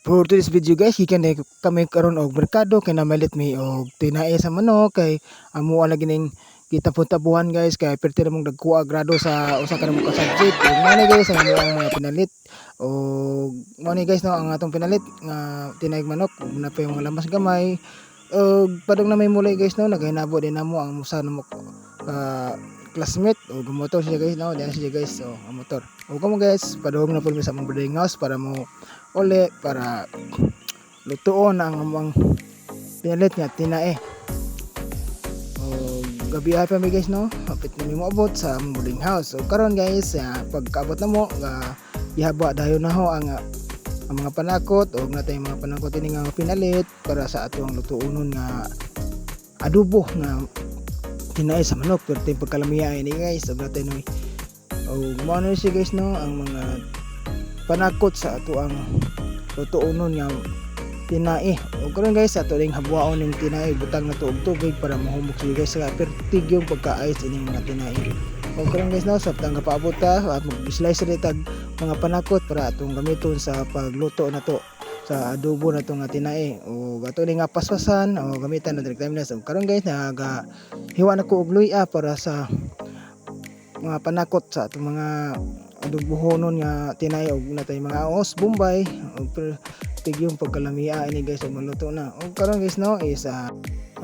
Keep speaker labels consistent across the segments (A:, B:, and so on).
A: For today's video guys, gikan na kami karon og merkado kay namalit mi og tinae sa manok kay amo lagi ning kita punta-buhan guys kay perti na mong dagkuha grado sa usa ka namo ka subject. Ug money guys ang amo ang mga pinalit og money guys no ang atong pinalit nga tinaig manok ug napay mga lamas gamay og padung na may mulay guys no naghinabo din namo ang usa namo classmate o gumotor siya guys no diyan siya guys so ang motor o kamo guys padung na pud mi sa among boarding house para mo uli para lutuon ang among pinalit nga tinae o gabi ay pa mi guys no hapit na mi moabot sa among boarding house so karon guys pagkaabot na mo ihaba dayon na ho ang mga panakot o natay mga panakot ini nga pinalit para sa ato ang lutuonon nga adobo nga tinae sa manok pero tay pagkalamiya ini guys og natay no o mo siya guys no ang mga panakot sa ato ang lutuonon nga tinae o karon guys ato ring habuaon ning tinae butang na to og tubig para mahumok siya guys sa pertig yung pagkaayos ining mga tinae o karon guys no sabtang kapaabot ta at mag-slice rin tag mga panakot para atong gamiton sa pagluto na to sa adobo na to nga tinae o ato ning nga paspasan o gamitan na direct time na so karon guys naga hiwa na ko og luya para sa mga panakot sa atong mga adobohonon nga tinae og natay mga os bombay og tigyong pagkalamiya ini guys og maluto na og karon guys no is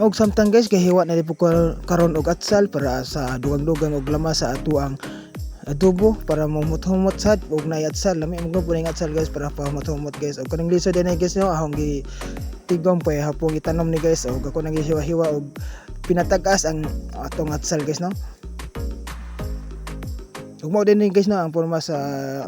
A: og samtang guys kay hiwa na di po karon og atsal para sa dugang-dugang og lamas sa ato ang adobo para mamut-humot sad og nay atsal lami mo po ning atsal guys para pamut-humot guys og kanang liso din guys no ahong gi tigom pa hapong itanom ni guys og ako nang hiwa-hiwa og pinatagas ang atong atsal guys no. So mo din guys no ang porma sa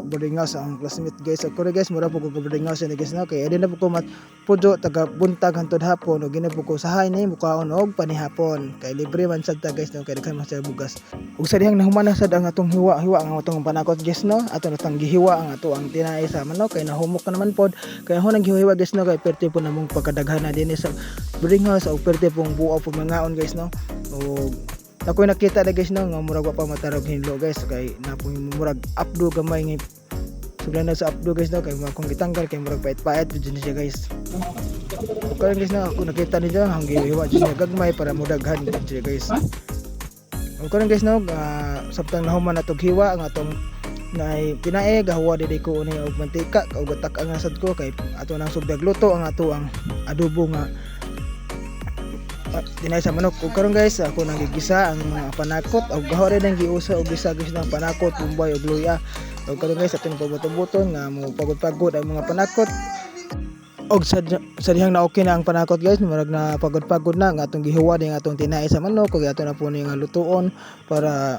A: boarding house ang classmate guys. So kore guys mura po ko boarding house ni guys no kay adin na po ko matpudo taga buntag hangtod hapon og gina po ko sahay ni mukaon og panihapon kay libre man sad ta guys no kay daghan man sa bugas. Ug sa dihang nahuman sad ang atong hiwa ang atong panakot guys no ato natang gihiwa ang ato ang tinae sa manok kay nahumok na naman pod kay ho nang gihiwa guys no kay perti po namong pagkadaghan na dinhi sa boarding house og perti pong buo pag mangaon guys no. Og ako nakita na guys no nga murag pa matarog hinlo guys kay napong murag updo gamay nga suglan na sa updo guys no kay kung gitanggal kay murag pait-pait jud siya guys. Kaya guys no ako nakita ni diyan hanggi hiwa siya gagmay para mudaghan siya guys. O karon guys no sabtang nahuman na tog hiwa ang atong nay tinae gahuwa dili ko ni og mantika og gatak ang asad ko kay ato nang sugdag luto ang ato ang adobo nga tinae sa manok. Ug karon guys ako nang gigisa ang mga panakot og gaho rin ang giusa og gisa guys ng panakot bumbay og luya. Ug karon guys ato pabuton-buton nga mo pagod-pagod ang mga panakot og sa dihang na okay na ang panakot guys murag na pagod-pagod na nga atong gihuwa ding atong tinae sa manok ug ato na po ni nga lutuon para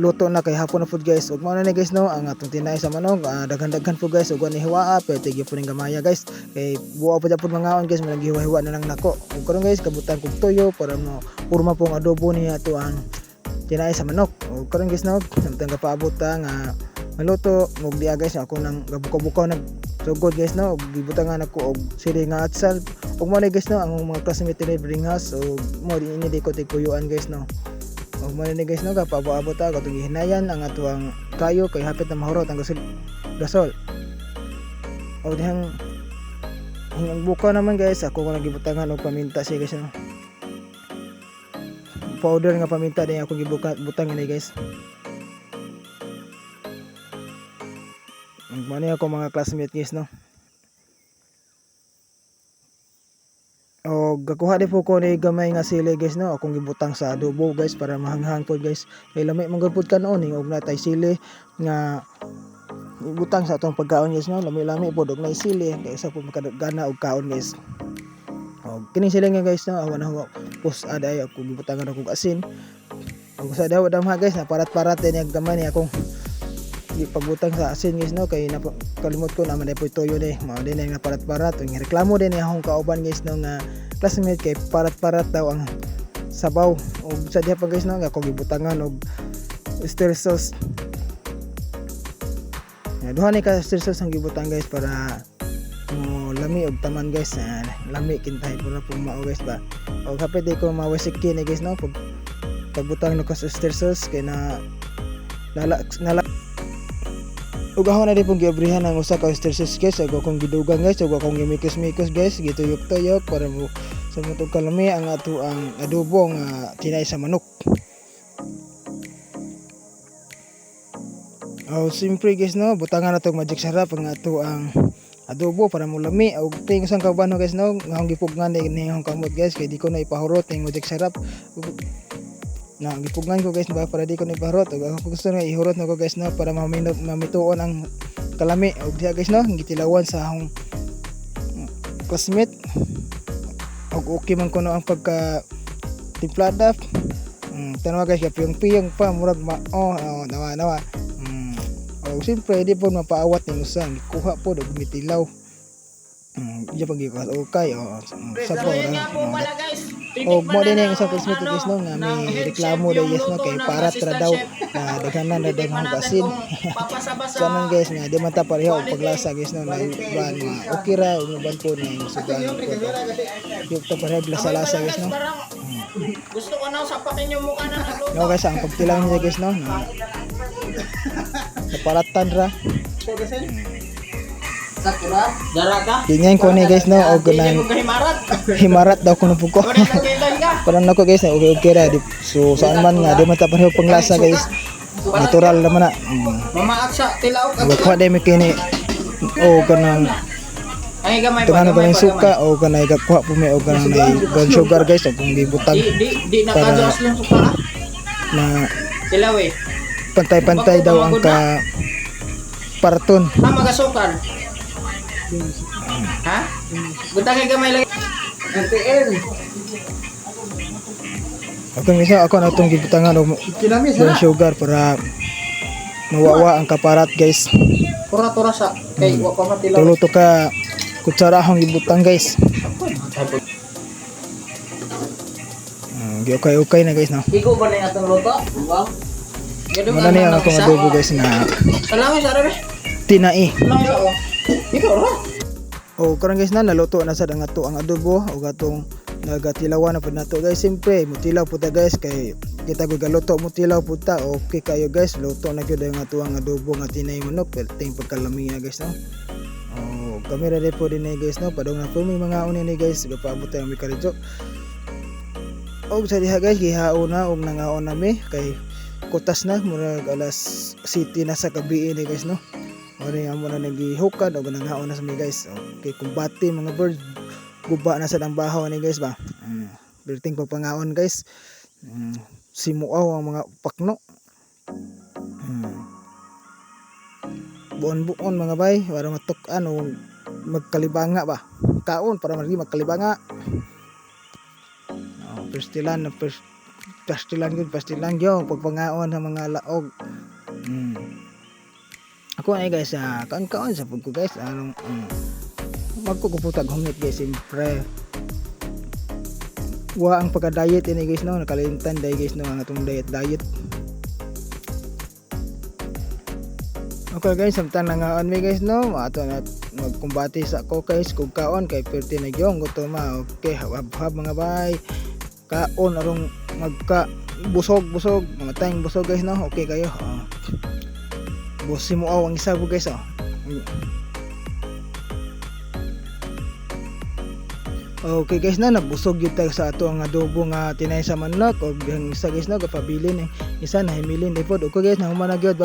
A: luto na kay hapon na food guys ug mao na ni guys no ang atong tinae sa manok daghan-daghan po guys ug ani hiwaa pero tigyo po ning gamaya guys kay buo pa jud mangaon guys man gihiwa-hiwa na lang nako ug karon guys kabutan kog toyo para mo purma pong adobo ni ato ang tinae sa manok ug karon guys no samtang kapaabot ta nga maluto ug diya guys ako nang gabuka-bukaw nag sugod guys no ug gibutangan ako og sili nga atsal ug mo ni guys no ang mga classmate ni boarding house ug mo ini di ko tiguyuan guys no. O mo ni guys no kapabo-abot ta katong hinayan ang atuang kayo kay hapit na mahurot ang gasol. O dihang ang buka naman guys ako ko nagibutangan og paminta siya guys no. Powder nga paminta din ako gibutang ni guys. Mo ni ako mga classmate guys no. O gakuha di po ko ni gamay nga sili guys no akong gibutang sa adobo guys para mahanghang pod guys kay lamay man gud kanon og natay sili nga ibutang sa atong pagkaon guys no lami-lami pod og nay sili kay isa po makadagana og kaon guys. Og kini sili nga guys no awan na pus aday ako gibutangan og asin og sa daw ha guys na parat-parat din ang gamay ni akong pagbutang sa asin guys no kay kalimot ko naman ay po toyo ni mao din nga parat-parat ug reklamo din akong kauban guys no nga classmate kay parat-parat daw ang sabaw ug sa diha pa guys no ako gibutangan og oyster sauce duha ni ka oyster sauce ang gibutang guys para mo lami og taman guys lami kintay pura po mao guys ba og hapit di ko mawasiki ni guys no pagbutang no ka oyster sauce kay na Ug ako na din pong giabrihan ang usa ka oyster sauce guys, ug akong gidugang guys, ug akong gimikos-mikos guys, gituyok-tuyok para mo sa mutong kalami ang ato ang adobo nga tinay sa manok. Oh, simpre guys no, butangan na tong magic sarap ang ato ang adobo para mo lami. Og ting sang kabano guys no, nga akong gipugnan ni akong kamot guys, kay di ko na ipahurot ang magic sarap. Na gipugnan ko guys ba para di ko na ipahurot. Og ako gusto na ihurot na ko guys no para mamituon ang kalami. Og diha guys no, gitilawan sa akong classmate. Og okay man ko no ang pagka timplada. Tanawa guys, piyong pa murag nawa. O siyempre di po mapaawat ng usang kuha po og mitilaw. Iya pag gikas okay sa po o mo din ang isang cosmetic guys no nga may reklamo daw yes no kay parat ra daw na daghanan na daghang basin. So man guys nga di man ta pareho og paglasa guys no na ban okay ra uban po na yung sugan yung ta pareho lasa guys no.
B: Gusto ko na sapakin yung mukha na naluto.
A: No guys, ang pagtilang niya guys no na paratan ra.
B: Sakura, dara ka?
A: Ganyan ko ni guys no og nang himarat daw ko puko. Parang nako guys okay ra. So saan man nga di man ta pareho panglasa guys. Natural naman na.
B: Mama aksa tilaw ka.
A: Kuha day mi kini o kanang
B: ay gamay
A: tungan ko ng suka o kanay kuha po may o kanang brown sugar guys o kung gibutang
B: di nakados lang suka
A: na
B: tilaw
A: pantay-pantay daw ang ka paraton.
B: Magasukar. Ha? Butang kay gamay lagi. NTL.
A: Okay, misa ako na itong gibutangan o brown sugar para mawawa ang kaparat guys.
B: Tura-tura sa kay wa pa matilaw.
A: Tulo to ka kutsara akong gibutang guys. Okay na guys no.
B: Igo ba na atong luto? Wow.
A: Mana ni ang akong adobo guys na
B: Salamat sa arabe.
A: tinai.
B: Salamat sa. Ikaw ra.
A: O karon guys na naluto na sad ang ato ang adobo o gatong nagatilawan na pud nato guys. Simpre mutilaw pud ta guys kay kita ko galuto mutilaw pud ta. Okay kayo guys, luto na gyud ang ato ang adobo nga tinay manok perting pagkalami na guys no. Oh, kamera rin po din guys no, padong na po may mga unin ni guys, gapaabot tayo may karidyo. Og sa diha guys gihaon na og nangaon nami kay kutas na murag alas 7 na sa gabi ni guys no. Ori amo na nagihukad og nangaon na sa mi guys. Okay, kumbati mga bird guba na sa dang bahaw ni guys ba. Perting papangaon guys. Simuaw ang mga pakno. Buon-buon mga bay para matuk-an o magkalibanga ba. Kaon para magkalibanga. Pastilan yung pagpangaon ng mga laog. Ako ay guys, kaon sa pagko guys, magkukuputag humit guys, siyempre. Wa ang pagka-diet ini guys no, nakalimtan dai guys no ang atong diet. Okay guys, samtang nangaon mi guys no, ato na magkumbati sa ako guys kung kaon kay perti na gyong gutoma. Okay, hab mga bay. Kaon arong magka busog mga tayong busog guys no. Okay kayo. Busi mo ang isa po guys Okay guys na nabusog yun tayo sa ato ang adobo nga tinay sa manok. O ang isa guys no kapabilin isa na himilin dipod. Okay guys na humana gyud.